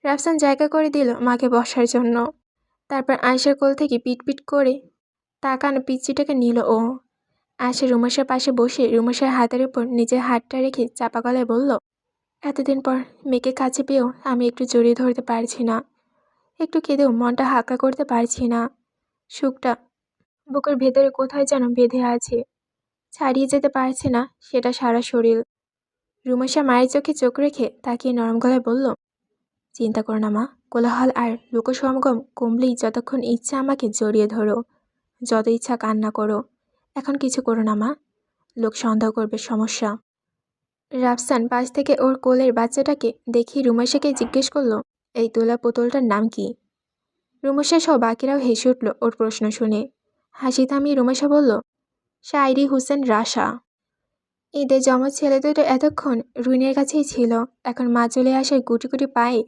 রাফসান জায়গা করে দিল মাকে বসার জন্য। তারপর আয়শার কোল থেকে পিটপিট করে তাকানো পিচ্চিটাকে নিল ও। আয়শা রুমাইশার পাশে বসে রুমাইশার হাতের উপর নিজের হাতটা রেখে চাপা গলায় বলল, এতদিন পর মেয়েকে কাছে পেয়েও আমি একটু জড়িয়ে ধরতে পারছি না, একটু কেঁদেও মনটা হালকা করতে পারছি না। সুখটা বুকের ভেতরে কোথায় যেন বেঁধে আছে, ছাড়িয়ে যেতে পারছে না সেটা সারা শরীর। রুমাইশা মায়ের চোখে চোখ রেখে তাকিয়ে নরম গলায় বলল, চিন্তা করো না মা, কোলাহল আর লোকসমাগম কমলেই যতক্ষণ ইচ্ছা আমাকে জড়িয়ে ধরো, যত ইচ্ছা কান্না করো। এখন কিছু করো না মা, লোক সন্দেহ করবে, সমস্যা। রাফসান পাশ থেকে ওর কোলের বাচ্চাটাকে দেখি রুমাইশাকে জিজ্ঞেস করলো, এই তোলা পুতুলটার নাম কি? রুমাইশা সহ বাকিরাও হেসে উঠল ওর প্রশ্ন শুনে। হাসি থামিয়ে রুমাইশা বলল, শায়রি হোসেন রাশা। ঈদের জমজ ছেলে দুটো এতক্ষণ রুনিয়ার কাছেই ছিল। এখন মা চলে আসায় গুটি গুটি পায়ে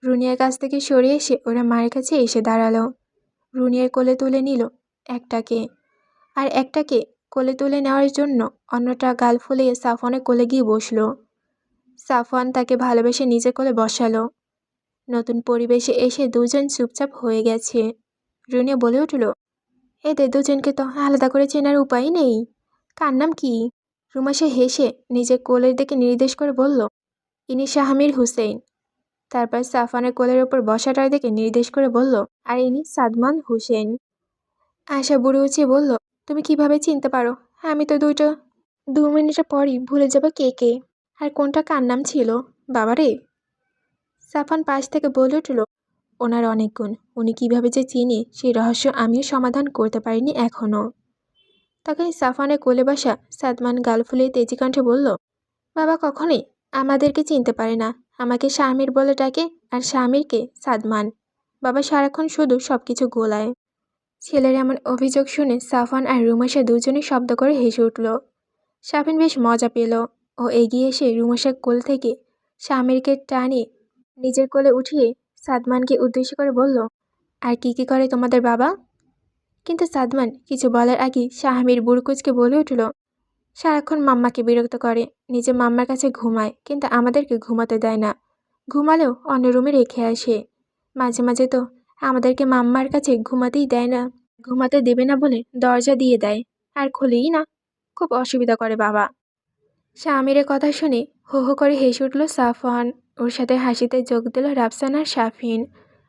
রুনিয়ার কাছ থেকে সরে এসে ওরা মায়ের কাছে এসে দাঁড়ালো। রুনিয়ার কোলে তুলে নিল একটাকে, আর একটাকে কোলে তুলে নেওয়ার জন্য অন্যটা গাল ফুলিয়ে সাফওয়ানের কোলে গিয়ে বসল। সাফওয়ান তাকে ভালোবেসে নিজের কোলে বসালো। নতুন পরিবেশে এসে দুজন চুপচাপ হয়ে গেছে। রুনিয়া বলে উঠল, এদের দুজনকে তো আলাদা করে চেনার উপায় নেই। কার নাম কি? রুমাইশা হেসে নিজের কোলের দিকে নির্দেশ করে বলল, ইনি শাহমীর হুসেন। তারপর সাফওয়ানের কোলের ওপর বসাটার দিকে নির্দেশ করে বলল, আর ইনি সাদমান হোসেন। আশা বুড়ো উঁচিয়ে বলল, তুমি কিভাবে চিনতে পারো? আমি তো 2 মিনিটের পরই ভুলে যাব কে কে আর কোনটা কার নাম ছিল। বাবারে! সাফওয়ান পাশ থেকে বলে উঠল, ওনার অনেক গুণ, উনি কিভাবে যে চিনি সেই রহস্য আমিও সমাধান করতে পারিনি এখনও। তখন সাফওয়ানের কোলে বসা সাদমান গাল ফুলিয়ে তেজি কণ্ঠে বলল, বাবা কখনোই আমাদেরকে চিনতে পারে না। আমাকে শামির বলে ডাকে আর শামিরকে সাদমান। বাবা সারাক্ষণ শুধু সবকিছু গোলায়। ছেলের এমন অভিযোগ শুনে সাফওয়ান আর রুমাইশা দুজনেই শব্দ করে হেসে উঠল। শাফিন বেশ মজা পেল। ও এগিয়ে এসে রুমাইশার কোল থেকে শামিরকে টানে নিজের কোলে উঠিয়ে সাদমানকে উদ্দেশ্য করে বলল, আর কি কি করে তোমাদের বাবা? কিন্তু সাদমান কিছু বলার আগে শাহমির বুড়কুচকে বলে উঠল, সারাক্ষণ মাম্মাকে বিরক্ত করে, নিজে মাম্মার কাছে ঘুমায়, কিন্তু আমাদেরকে ঘুমাতে দেয় না। ঘুমালেও অন্য রুমে রেখে আসে। মাঝে মাঝে তো আমাদেরকে মাম্মার কাছে ঘুমাতেই দেয় না, ঘুমাতে দেবে না বলে দরজা দিয়ে দেয়, আর খুলেই না। খুব অসুবিধা করে বাবা। শামিরের কথা শুনে হো হো করে হেসে উঠল সাফওয়ান। ওর সাথে হাসিতে যোগ দিল রাফসান আর শাফিন।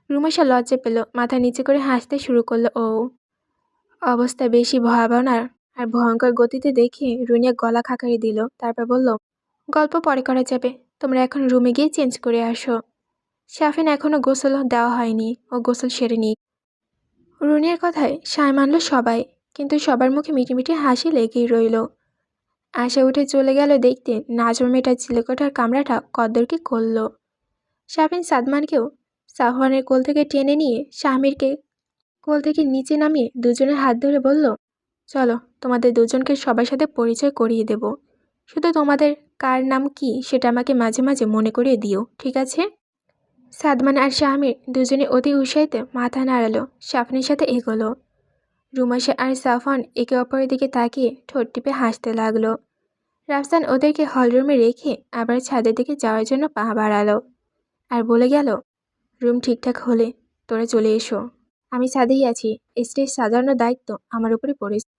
রুমাইশা লজ্জা পেল, মাথা নিচে করে হাসতে শুরু করলো ও। অবস্থা বেশি ভয়াবহ আর ভয়ঙ্কর গতিতে দেখে রুনিয়া গলা খাকারি দিল। তারপর বলল, গল্প পরে করা যাবে, তোমরা এখন রুমে গিয়ে চেঞ্জ করে আসো। শাফিন এখনও গোসল দেওয়া হয়নি, ও গোসল সেরে নিক। রুনিয়ার কথায় সায় মানল সবাই, কিন্তু সবার মুখে মিটিমিটি হাসি লেগেই রইল। আশা উঠে চলে গেল দেখতে নাজমা মেয়েটার চিলেকোঠার কামরাটা কদ্দর কি করল। শাফিন সাদমানকেও সাফওয়ানের কোল থেকে টেনে নিয়ে শাহমিরকে কোল থেকে নিচে নামিয়ে দুজনের হাত ধরে বলল, চলো তোমাদের দুজনকে সবার সাথে পরিচয় করিয়ে দেব। শুধু তোমাদের কার নাম কি সেটা আমাকে মাঝে মাঝে মনে করিয়ে দিও, ঠিক আছে? সাদমান আর শাহমির দুজনে অতি উৎসাহিত মাথা নাড়ালো, শাফিনের সাথে এগোলো। রুমাইশা আর সাফওয়ান একে অপরের দিকে তাকিয়ে ঠোঁট টিপে হাসতে লাগলো। রাফসান ওদেরকে হলরুমে রেখে আবার ছাদের দিকে যাওয়ার জন্য পা বাড়ালো আর বলে গেল, রুম ঠিকঠাক হলে তোরা চলে এসো, আমি ছাদেই আছি, স্টেজ সাজানোর দায়িত্ব আমার উপরে পড়েছে।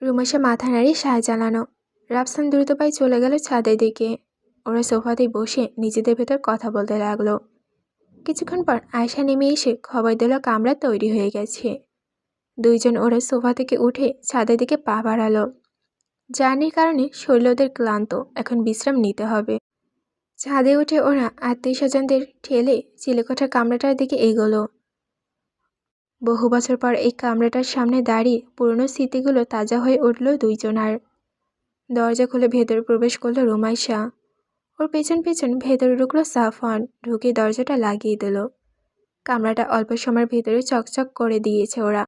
রুমাইশা মাথা নাড়িয়ে সায় জানানো। রাফসান দ্রুত পায়ে চলে গেল ছাদের দিকে। ওরা সোফাতেই বসে নিজেদের ভেতর কথা বলতে লাগলো। কিছুক্ষণ পর আয়শা নেমে এসে খবর দিল কামরা তৈরি হয়ে গেছে। দুইজন ওরা সোফা থেকে উঠে ছাদের দিকে পা বাড়ালো। জার্নির কারণে শরীর ওদের ক্লান্ত, এখন বিশ্রাম নিতে হবে। ছাদে উঠে ওরা আত্মীয় স্বজনদের ঠেলে চিলেকোঠার কামরাটার দিকে এগোলো। বহু বছর পর এই কামরাটার সামনে দাঁড়িয়ে পুরনো স্মৃতিগুলো তাজা হয়ে উঠল দুইজনার। দরজা খুলে ভেতরে প্রবেশ করলো রুমাইশা। ওর পেছন পেছন ভেতরে ঢুকলো সাফওয়ান, ঢুকে দরজাটা লাগিয়ে দিল। কামরাটা অল্প সময়ের ভেতরে চকচক করে দিয়েছে ওরা।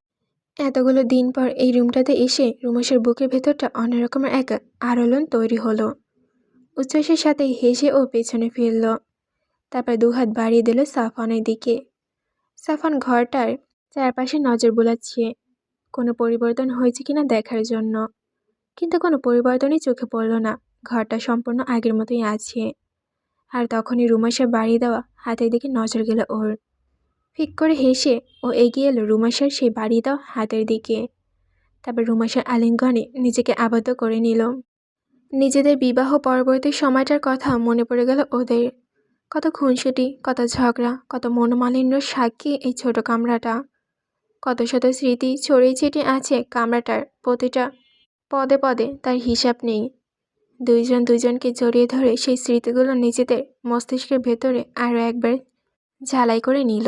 এতগুলো দিন পর এই রুমটাতে এসে রুমাইশার বুকের ভেতরটা অন্যরকমের এক আলোড়ন তৈরি হলো। উচ্ছ্বাসের সাথে হেসে ও পেছনে ফিরল। তারপর দুহাত বাড়িয়ে দিল সাফওয়ানের দিকে। সাফওয়ান ঘরটার চারপাশে নজর বোলাচ্ছে, কোনো পরিবর্তন হয়েছে কিনা দেখার জন্য, কিন্তু কোনো পরিবর্তনই চোখে পড়ল না। ঘরটা সম্পূর্ণ আগের মতোই আছে। আর তখনই রুমাইশার বাড়ি দেওয়া হাতের দিকে নজর গেল ওর। ফিক করে হেসে ও এগিয়ে এলো রুমাইশার সেই বাড়ি দেওয়া হাতের দিকে। তারপর রুমাইশার আলিঙ্গনে নিজেকে আবদ্ধ করে নিল। নিজেদের বিবাহ পরবর্তী সময়টার কথা মনে পড়ে গেল ওদের। কত খুনসুটি, কত ঝগড়া, কত মনোমালিন্যর সাক্ষী এই ছোট কামরাটা। কত শত স্মৃতি ছড়িয়ে ছিটিয়ে আছে কামরাটার প্রতিটা পদে পদে, তার হিসাব নেই। দুইজন দুইজনকে জড়িয়ে ধরে সেই স্মৃতিগুলো নিজেদের মস্তিষ্কের ভেতরে আরও একবার ঝালাই করে নিল।